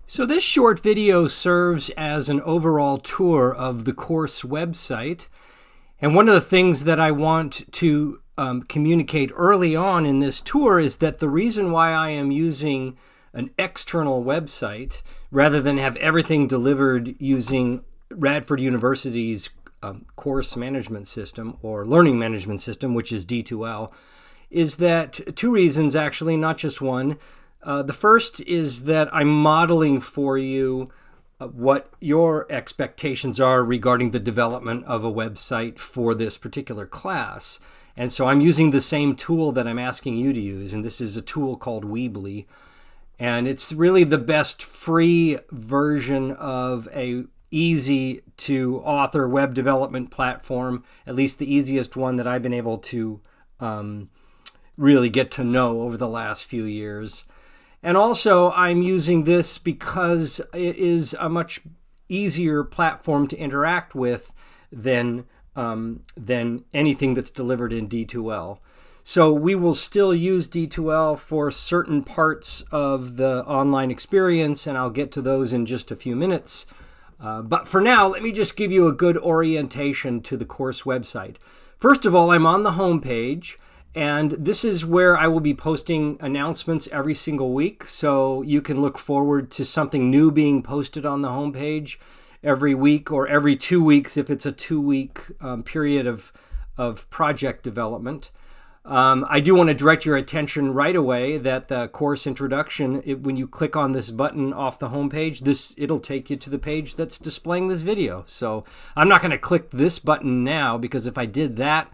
So this short video serves as an overall tour of the course website. And one of the things that I want to communicate early on in this tour is that the reason why I am using an external website rather than have everything delivered using Radford University's course management system or learning management system, which is D2L, is that two reasons actually, not just one. The first is that I'm modeling for you what your expectations are regarding the development of a website for this particular class. And so I'm using the same tool that I'm asking you to use, and this is a tool called Weebly. And it's really the best free version of a easy to author web development platform, at least the easiest one that I've been able to really get to know over the last few years. And also I'm using this because it is a much easier platform to interact with than anything that's delivered in D2L. So we will still use D2L for certain parts of the online experience, and I'll get to those in just a few minutes. But for now, let me just give you a good orientation to the course website. First of all, I'm on the home page, and this is where I will be posting announcements every single week. So you can look forward to something new being posted on the home page every week or every 2 weeks if it's a 2-week period of project development. I do want to direct your attention right away that the course introduction, when you click on this button off the home page, it'll take you to the page that's displaying this video. So I'm not going to click this button now, because if I did that,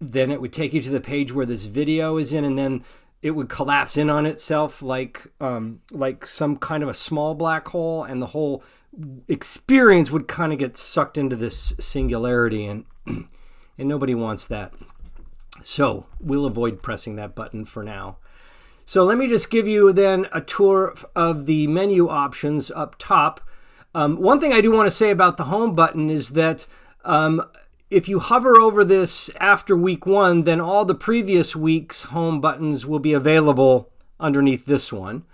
then it would take you to the page where this video is in, and then it would collapse in on itself like some kind of a small black hole, and the whole experience would kind of get sucked into this singularity, and nobody wants that. So we'll avoid pressing that button for now. So let me just give you then a tour of the menu options up top. One thing I do want to say about the home button is that if you hover over this after week 1, then all the previous week's home buttons will be available underneath this one.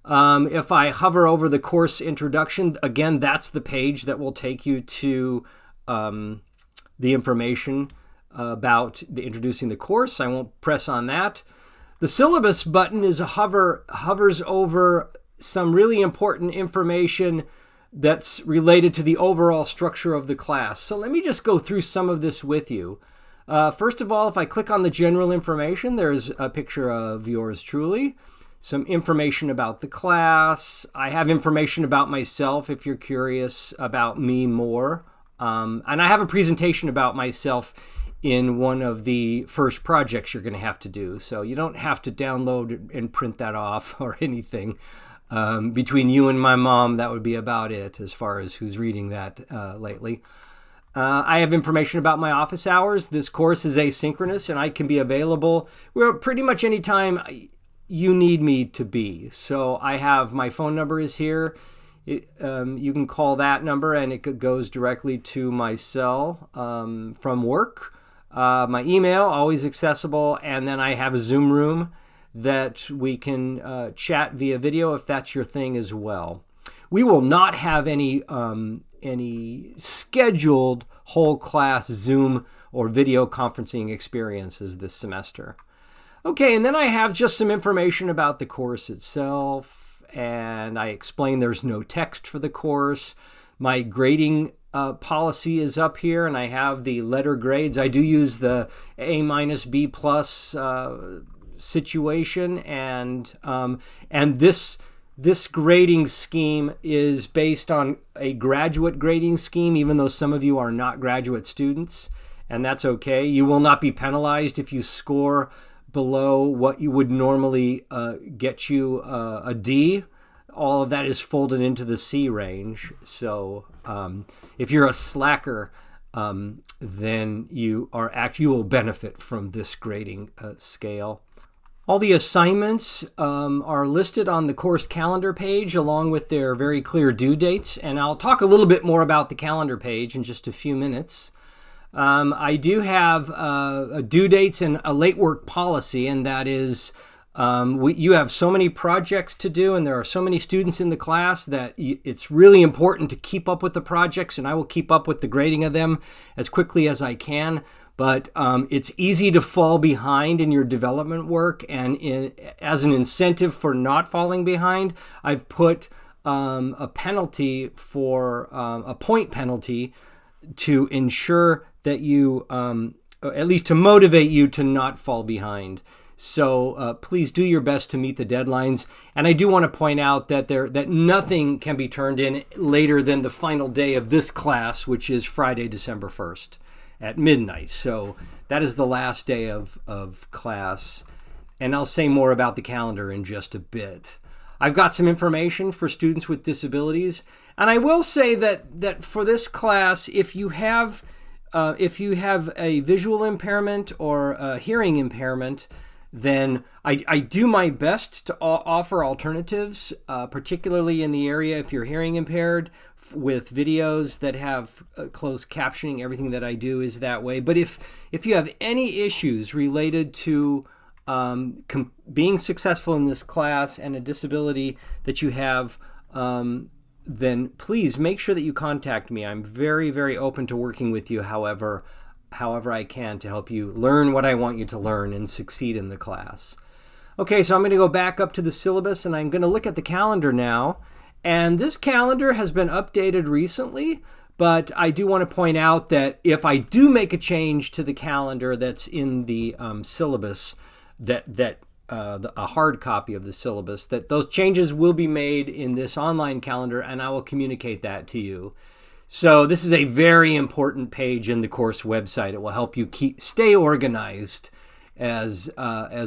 If I hover over the course introduction, again, that's the page that will take you to the information about introducing the course. I won't press on that. The syllabus button is hovers over some really important information that's related to the overall structure of the class. So let me just go through some of this with you. First of all, if I click on the general information, there's a picture of yours truly, some information about the class. I have information about myself if you're curious about me more. And I have a presentation about myself in one of the first projects you're going to have to do. So you don't have to download and print that off or anything. Between you and my mom, that would be about it as far as who's reading that lately. I have information about my office hours. This course is asynchronous, and I can be available pretty much any time you need me to be. So I have my phone number is here. You can call that number, and it goes directly to my cell from work. My email, always accessible, and then I have a Zoom room that we can chat via video if that's your thing as well. We will not have any scheduled whole class Zoom or video conferencing experiences this semester. Okay, and then I have just some information about the course itself, and I explain there's no text for the course. My grading policy is up here, and I have the letter grades. I do use the A-, B+ situation, and this grading scheme is based on a graduate grading scheme, even though some of you are not graduate students, and that's okay. You will not be penalized if you score below what you would normally get you a D. All of that is folded into the C range. So if you're a slacker, then you will benefit from this grading scale. All the assignments are listed on the course calendar page along with their very clear due dates, and I'll talk a little bit more about the calendar page in just a few minutes. I do have due dates and a late work policy, and that is You have so many projects to do, and there are so many students in the class that it's really important to keep up with the projects, and I will keep up with the grading of them as quickly as I can. But it's easy to fall behind in your development work, and as an incentive for not falling behind, I've put a penalty for a point penalty to ensure that you, at least to motivate you to not fall behind. So please do your best to meet the deadlines. And I do want to point out that that nothing can be turned in later than the final day of this class, which is Friday, December 1st at midnight. So that is the last day of class. And I'll say more about the calendar in just a bit. I've got some information for students with disabilities. And I will say that for this class, if you have a visual impairment or a hearing impairment, then I do my best to offer alternatives, particularly in the area if you're hearing impaired, with videos that have closed captioning. Everything that I do is that way. But if you have any issues related to being successful in this class and a disability that you have, then please make sure that you contact me. I'm very, very open to working with you however I can to help you learn what I want you to learn and succeed in the class. Okay, so I'm going to go back up to the syllabus and I'm going to look at the calendar now. And this calendar has been updated recently, but I do want to point out that if I do make a change to the calendar that's in the syllabus, a hard copy of the syllabus, that those changes will be made in this online calendar, and I will communicate that to you. So this is a very important page in the course website. It will help you stay organized as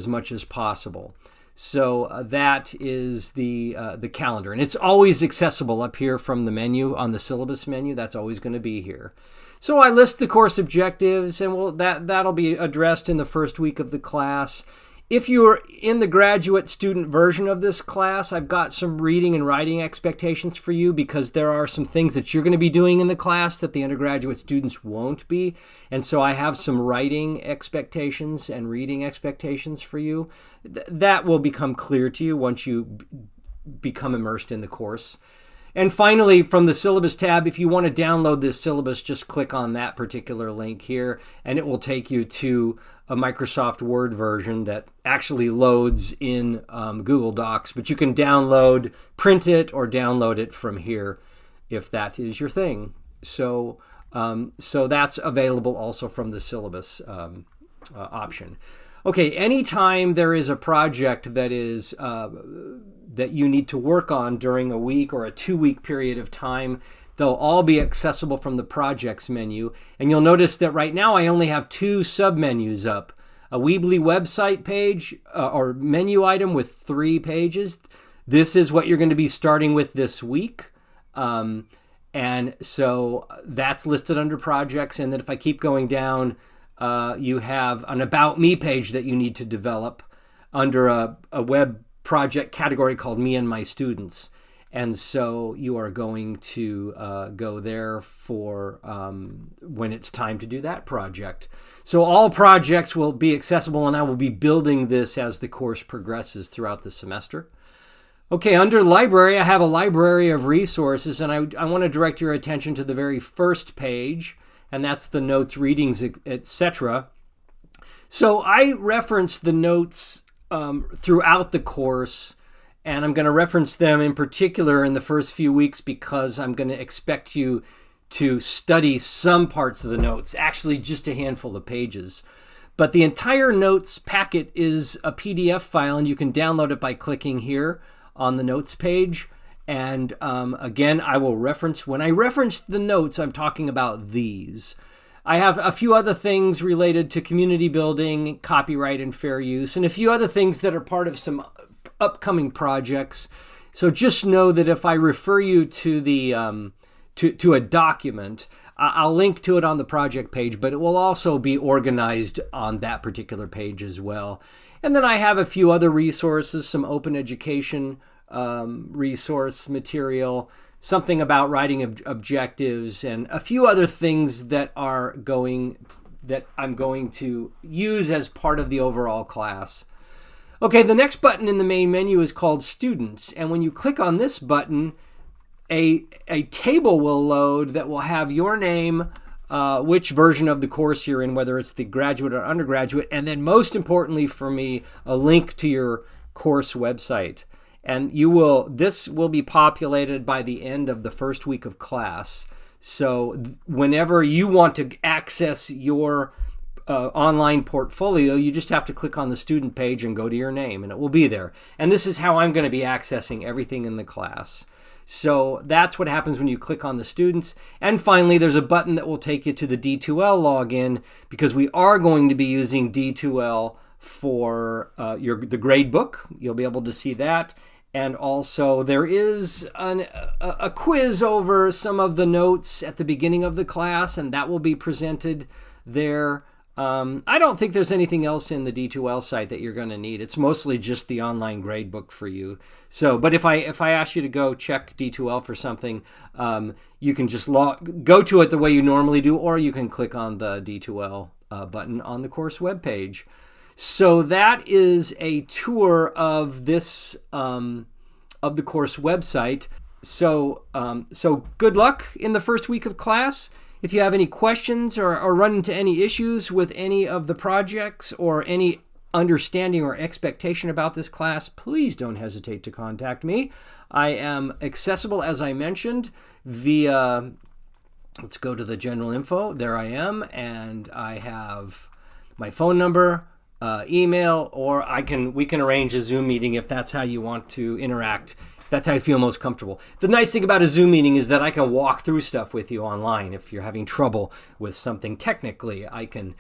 much as possible. So that is the calendar, and it's always accessible up here from the menu on the syllabus menu. That's always going to be here. So I list the course objectives, and that'll be addressed in the first week of the class. If you're in the graduate student version of this class, I've got some reading and writing expectations for you, because there are some things that you're going to be doing in the class that the undergraduate students won't be. And so I have some writing expectations and reading expectations for you. That will become clear to you once you become immersed in the course. And finally, from the syllabus tab, if you want to download this syllabus, just click on that particular link here, and it will take you to a Microsoft Word version that actually loads in Google Docs. But you can print it, or download it from here if that is your thing. So that's available also from the syllabus option. Okay, anytime there is a project that is that you need to work on during a week or a 2-week period of time, they'll all be accessible from the projects menu. And you'll notice that right now I only have 2 submenus up. A Weebly website page or menu item with 3 pages. This is what you're going to be starting with this week. And so that's listed under projects. And then if I keep going down, you have an About Me page that you need to develop under a web project category called Me and My Students. And so you are going to go there for when it's time to do that project. So all projects will be accessible, and I will be building this as the course progresses throughout the semester. Okay, under library, I have a library of resources, and I want to direct your attention to the very first page, and that's the notes, readings, etc. So I reference the notes throughout the course, and I'm going to reference them in particular in the first few weeks because I'm going to expect you to study some parts of the notes, actually just a handful of pages. But the entire notes packet is a PDF file, and you can download it by clicking here on the notes page. And again, I will reference, when I reference the notes, I'm talking about these. I have a few other things related to community building, copyright and fair use, and a few other things that are part of some upcoming projects. So just know that if I refer you to the to a document, I'll link to it on the project page, but it will also be organized on that particular page as well. And then I have a few other resources, some open education resource material, something about writing objectives, and a few other things that I'm going to use as part of the overall class. Okay, the next button in the main menu is called Students. And when you click on this button, a table will load that will have your name, which version of the course you're in, whether it's the graduate or undergraduate, and then most importantly for me, a link to your course website. And this will be populated by the end of the first week of class. So whenever you want to access your online portfolio, you just have to click on the student page and go to your name and it will be there. And this is how I'm going to be accessing everything in the class. So that's what happens when you click on the students. And finally, there's a button that will take you to the D2L login, because we are going to be using D2L for the grade book. You'll be able to see that. And also there is a quiz over some of the notes at the beginning of the class, and that will be presented there. I don't think there's anything else in the D2L site that you're going to need. It's mostly just the online grade book for you. So, but if I ask you to go check D2L for something, you can just go to it the way you normally do, or you can click on the D2L button on the course webpage. So that is a tour of this of the course website. So good luck in the first week of class. If you have any questions or run into any issues with any of the projects or any understanding or expectation about this class, please don't hesitate to contact me. I am accessible, as I mentioned, via, let's go to the general info. There I am, and I have my phone number, email, or we can arrange a Zoom meeting if that's how you want to interact. If that's how you feel most comfortable. The nice thing about a Zoom meeting is that I can walk through stuff with you online. If you're having trouble with something technically, I can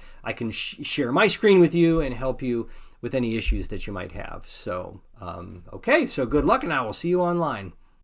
share my screen with you and help you with any issues that you might have. So, okay, so good luck, and I will see you online.